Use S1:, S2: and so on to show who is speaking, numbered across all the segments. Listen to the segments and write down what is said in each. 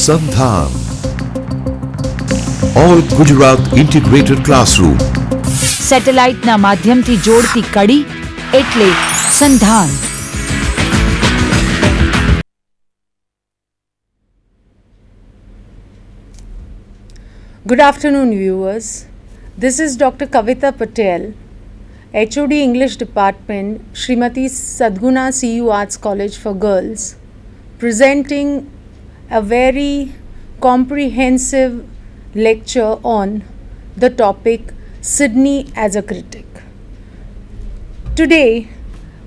S1: Sandhan. All Gujarat Integrated Classroom.
S2: સેટેલાઇટના માધ્યમથી જોડતી કડી એટલે સંધાન.
S3: Good afternoon, viewers. This is Dr. Kavita Patel, HOD English Department, Srimati Sadguna CU Arts College for Girls, presenting a very comprehensive lecture on the topic Sidney as a critic. Today,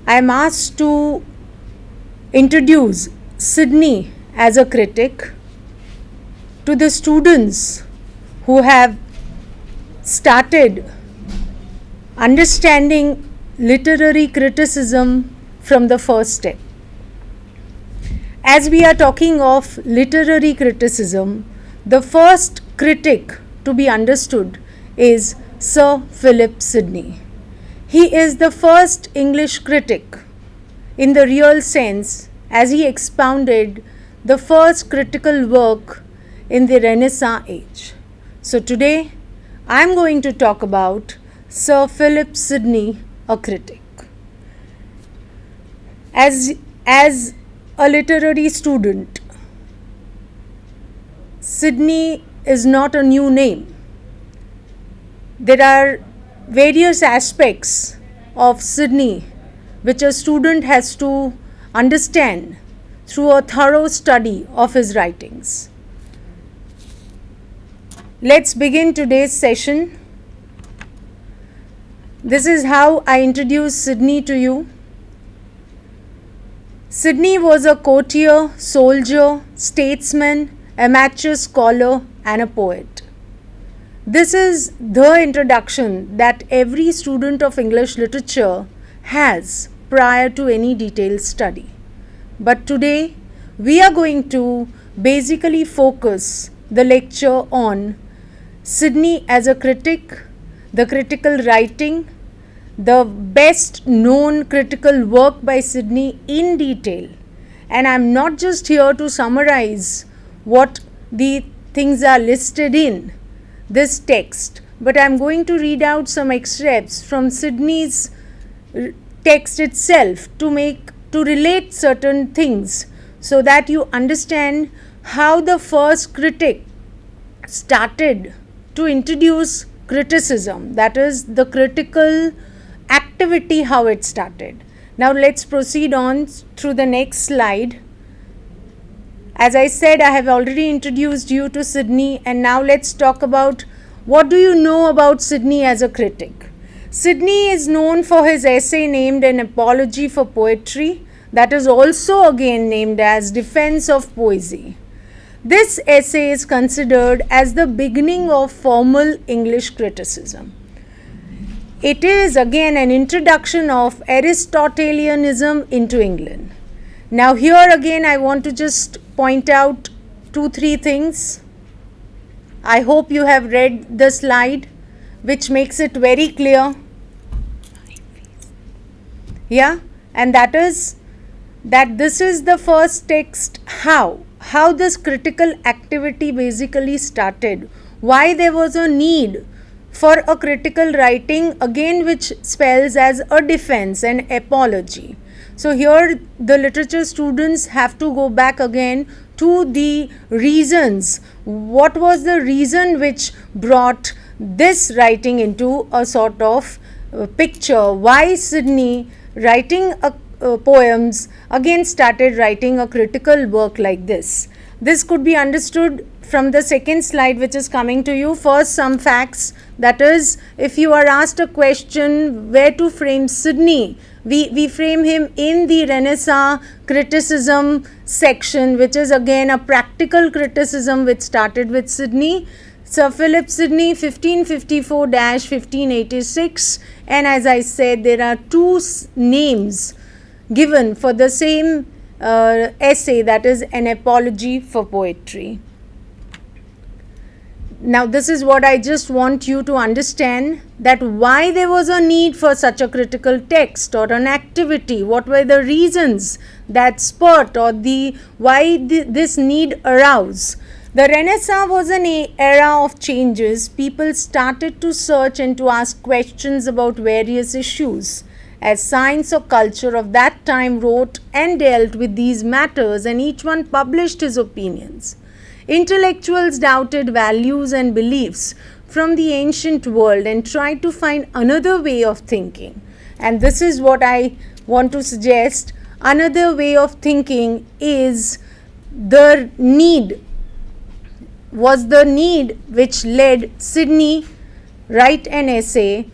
S3: I am asked to introduce Sidney as a critic to the students who have started understanding literary criticism from the first step. As we are talking of literary criticism, the first critic to be understood is Sir Philip Sidney. He is the first English critic in the real sense, as he expounded the first critical work in the Renaissance age. So today I am going to talk about Sir Philip Sidney, a critic. As a literary student, Sidney is not a new name. There are various aspects of Sidney which a student has to understand through a thorough study of his writings. Let's begin today's session. This is how I introduce Sidney to you. Sidney was a courtier, soldier, statesman, amateur scholar, and a poet. This is the introduction that every student of English literature has prior to any detailed study. But today, we are going to basically focus the lecture on Sidney as a critic, the critical writing, the best known critical work by Sidney in detail. And I'm not just here to summarize what the things are listed in this text, but I'm going to read out some excerpts from Sidney's text itself to relate certain things so that you understand how the first critic started to introduce criticism, that is the critical activity, how it started. Now let's proceed on through the next slide. As I said, I have already introduced you to Sidney, and now let's talk about what do you know about Sidney as a critic. Sidney is known for his essay named An Apology for Poetry, that is also again named as Defense of Poesy. This essay is considered as the beginning of formal English criticism. It is again an introduction of Aristotelianism into England. Now here again I want to just point out 2-3 things. I hope you have read the slide, which makes it very clear. Yeah, and that is that this is the first text, how this critical activity basically started, why there was a need for a critical writing, again which spells as a defense, an apology. So here the literature students have to go back again to the reasons. What was the reason which brought this writing into a sort of picture? Why Sidney, writing poems, again started writing a critical work like this? This could be understood from the second slide which is coming to you. First, some facts, that is, if you are asked a question where to frame Sidney, we frame him in the Renaissance criticism section, which is again a practical criticism which started with Sidney. Sir Philip Sidney, 1554-1586, and as I said, there are 2 names given for the same essay, that is An Apology for Poetry. Now this is what I just want you to understand, that why there was a need for such a critical text or an activity, what were the reasons that spurred or why this need arose. The Renaissance was an era of changes. People started to search and to ask questions about various issues. As science or culture of that time wrote and dealt with these matters, and each one published his opinions. Intellectuals doubted values and beliefs from the ancient world and tried to find another way of thinking. And this is what I want to suggest. Another way of thinking is the need which led Sidney write an essay.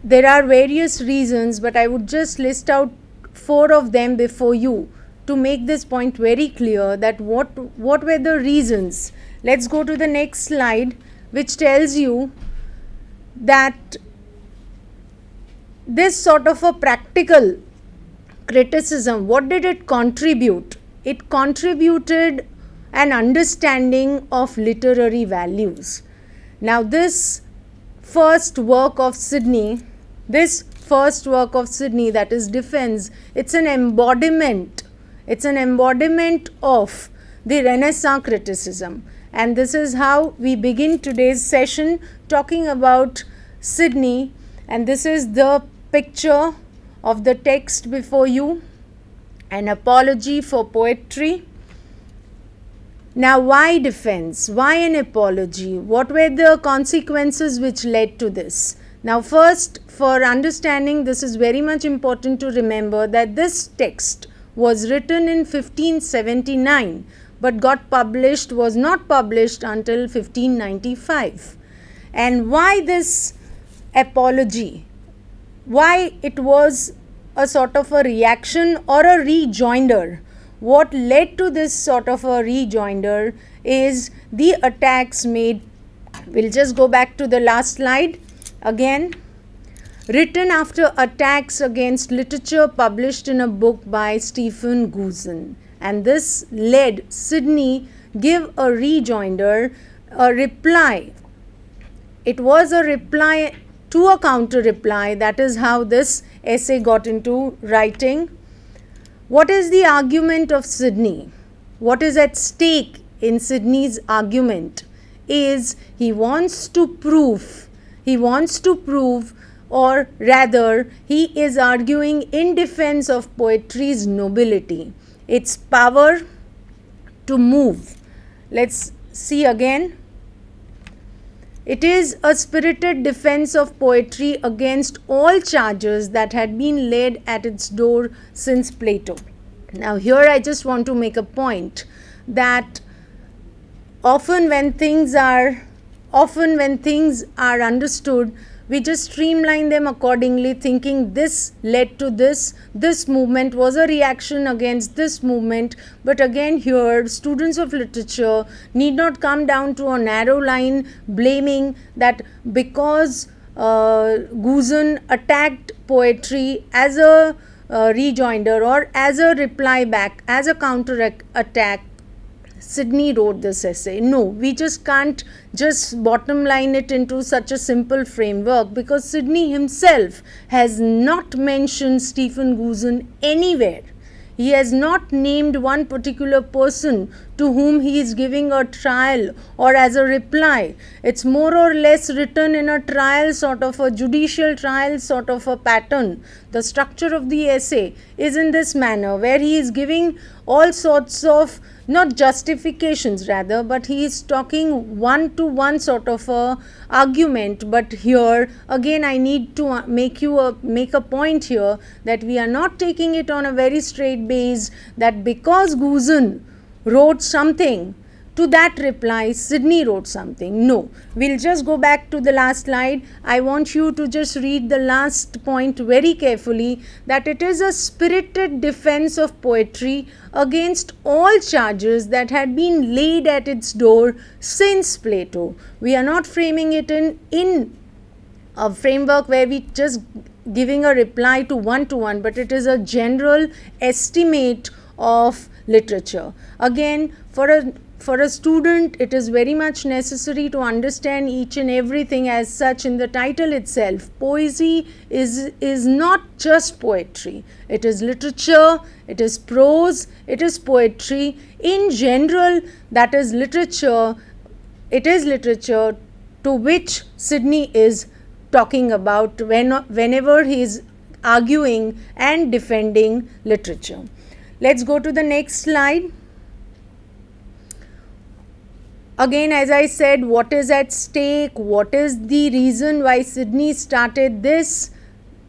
S3: There are various reasons, but I would just list out 4 of them before you to make this point very clear that what were the reasons. Let's go to the next slide, which tells you that this sort of a practical criticism, what did it contribute? It contributed an understanding of literary values. Now this first work of Sidney, that is Defense, it's an embodiment of the Renaissance criticism. And this is how we begin today's session talking about Sidney. And this is the picture of the text before you, an apology for poetry. Now, why defense? Why an apology? What were the consequences which led to this? Now, first, for understanding this is very much important to remember that this text was written in 1579 but was not published until 1595. And why this apology? Why it was a sort of a reaction or a rejoinder? What led to this sort of a rejoinder is the attacks made. We'll just go back to the last slide again. Written after attacks against literature published in a book by Stephen Guzen. And this led Sidney give a rejoinder, a reply. It was a reply to a counter reply. That is how this essay got into writing. What is the argument of Sidney? What is at stake in Sidney's argument is he wants to prove, or rather he is arguing in defense of poetry's nobility, its power to move. Let's see again. It is a spirited defense of poetry against all charges that had been laid at its door since Plato. Now here I just want to make a point that often when things are understood, we just streamline them accordingly, thinking this led to this movement was a reaction against this movement. But again here, students of literature need not come down to a narrow line blaming that because Guzen attacked poetry as a rejoinder or as a reply back, as a counter attack, Sidney wrote this essay. No, we just can't just bottom line it into such a simple framework, because Sidney himself has not mentioned Stephen Guzen anywhere. He has not named one particular person to whom he is giving a trial or as a reply. It's more or less written in a trial, sort of a judicial trial sort of a pattern. The structure of the essay is in this manner, where he is giving all sorts of, not justifications rather, but he is talking one-to-one sort of a argument. But here again I need to make a point here that we are not taking it on a very straight base that because Guzen wrote something, to that reply Sidney wrote something. No, we'll just go back to the last slide. I want you to just read the last point very carefully, that it is a spirited defense of poetry against all charges that had been laid at its door since Plato. We are not framing it in a framework where we just giving a reply to one, but it is a general estimate of literature. Again, for a student, it is very much necessary to understand each and everything as such in the title itself. Poesy is not just poetry. It is literature, it is prose, it is poetry. In general, that is literature. It is literature to which Sidney is talking about whenever he is arguing and defending literature. Let's go to the next slide. Again, as I said, what is at stake? What is the reason why Sidney started this?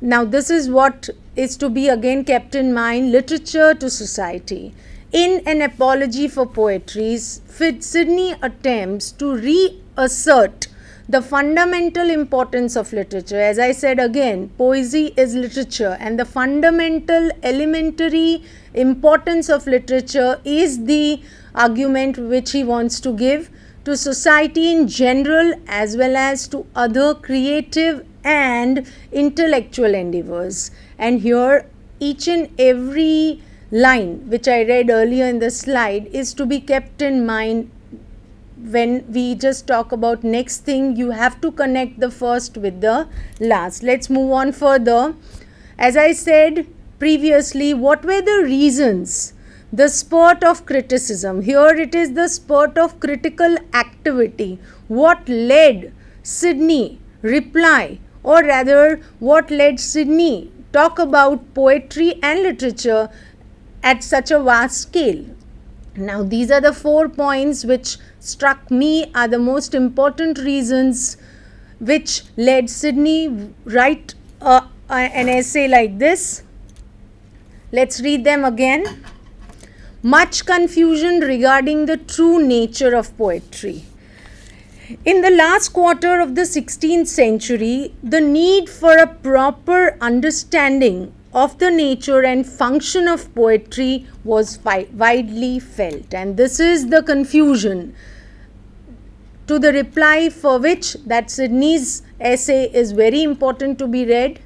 S3: Now, this is what is to be again kept in mind: literature to society. In An Apology for Poetry, Sidney attempts to reassert the fundamental importance of literature. As I said again, poesy is literature, and the fundamental elementary importance of literature is the argument which he wants to give to society in general as well as to other creative and intellectual endeavors. And here each and every line which I read earlier in the slide is to be kept in mind. When we just talk about next thing, you have to connect the first with the last. Let's move on further. As I said previously, what were the reasons? The spurt of criticism. Here it is the spurt of critical activity. What led Sidney reply, or rather what led Sidney talk about poetry and literature at such a vast scale? Now, these are the 4 points which struck me are the most important reasons which led Sidney write an essay like this. Let's read them again. Much confusion regarding the true nature of poetry. In the last quarter of the 16th century, the need for a proper understanding of the nature and function of poetry was widely felt, and this is the confusion to the reply for which that Sidney's essay is very important to be read.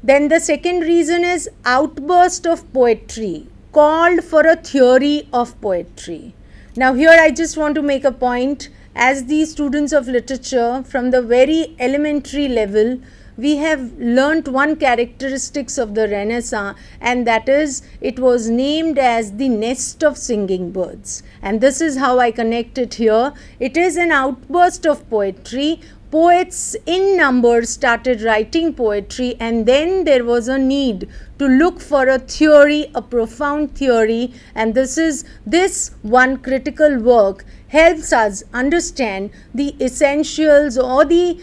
S3: Then the second reason is outburst of poetry called for a theory of poetry. Now here I just want to make a point. As the students of literature, from the very elementary level, we have learnt one characteristics of the Renaissance, and that is it was named as the nest of singing birds. And this is how I connect it here. It is an outburst of poetry. Poets in numbers started writing poetry, and then there was a need to look for a theory, a profound theory, and this one critical work helps us understand the essentials or the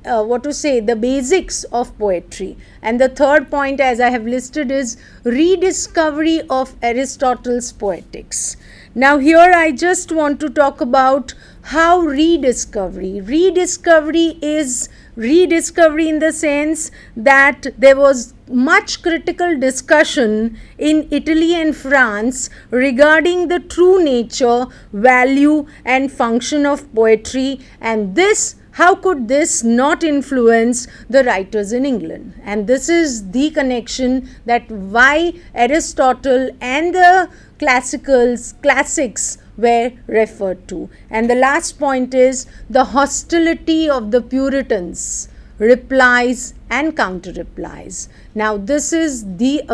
S3: the basics of poetry. And the third point, as I have listed, is rediscovery of Aristotle's Poetics. Now here I just want to talk about how rediscovery is rediscovery in the sense that there was much critical discussion in Italy and France regarding the true nature, value and function of poetry, and this, how could this not influence the writers in England? And this is the connection that why Aristotle and the classics were referred to. And the last point is the hostility of the Puritans, replies and counter replies. Now this is the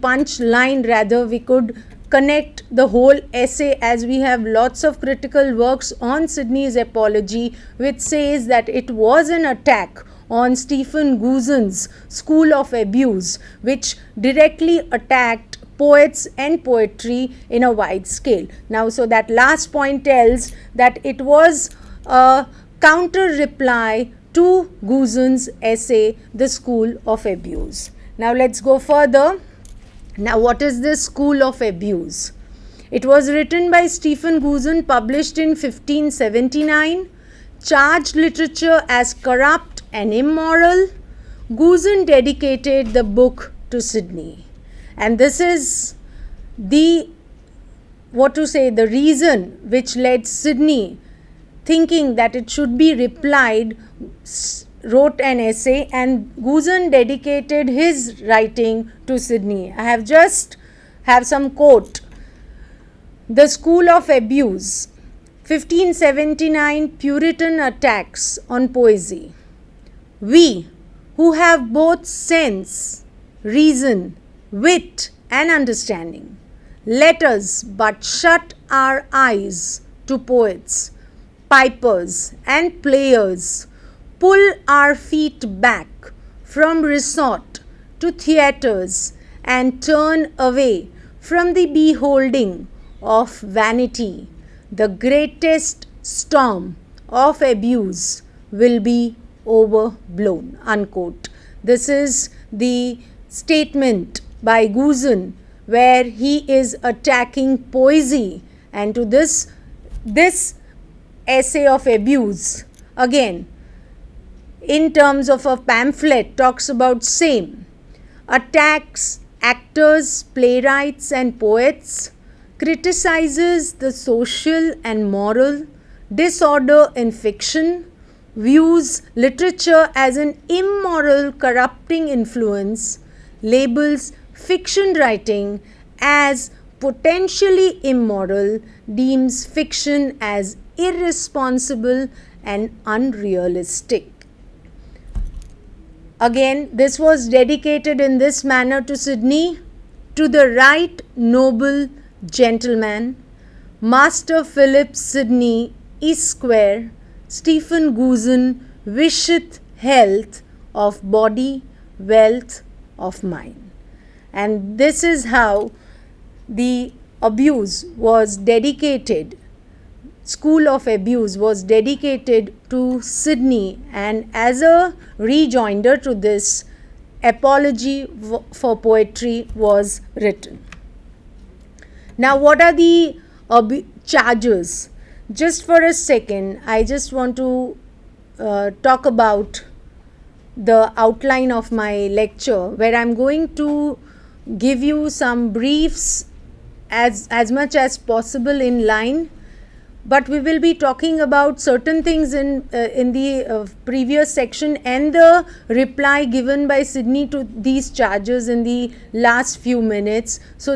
S3: punch line, rather we could connect the whole essay, as we have lots of critical works on Sidney's Apology which says that it was an attack on Stephen Gooson's school of abuse, which directly attacked poets and poetry in a wide scale. Now, so that last point tells that it was a counter reply to Gooson's essay, The School of Abuse. Now, let's go further. Now, what is this School of Abuse? It was written by Stephen Gooson, published in 1579, charged literature as corrupt and immoral. Gooson dedicated the book to Sidney. And this is the reason which led Sidney, thinking that it should be replied, wrote an essay, and Gooson dedicated his writing to Sidney. I have some quote. The School of Abuse, 1579 Puritan attacks on poesy. We, who have both sense, reason, wit, and understanding, let us but shut our eyes to poets, pipers, and players, pull our feet back from resort to theatres, and turn away from the beholding of vanity, the greatest storm of abuse will be overblown. Unquote. This is the statement by Guzen where he is attacking poesy, and to this essay of abuse, again in terms of a pamphlet, talks about same, attacks actors, playwrights and poets, criticizes the social and moral disorder in fiction, views literature as an immoral corrupting influence, labels fiction writing as potentially immoral, deems fiction as irresponsible and unrealistic. Again, this was dedicated in this manner to Sydney, to the right noble gentleman, Master Philip Sidney Esquire, Stephen Guzen wisheth health of body, wealth of mind. And this is how the abuse was dedicated, School of Abuse was dedicated to Sydney, and as a rejoinder to this, Apology for Poetry was written. Now, what are the charges? Just for a second, I just want to talk about the outline of my lecture, where I'm going to give you some briefs as much as possible in line, but we will be talking about certain things in the previous section and the reply given by Sydney to these charges in the last few minutes. So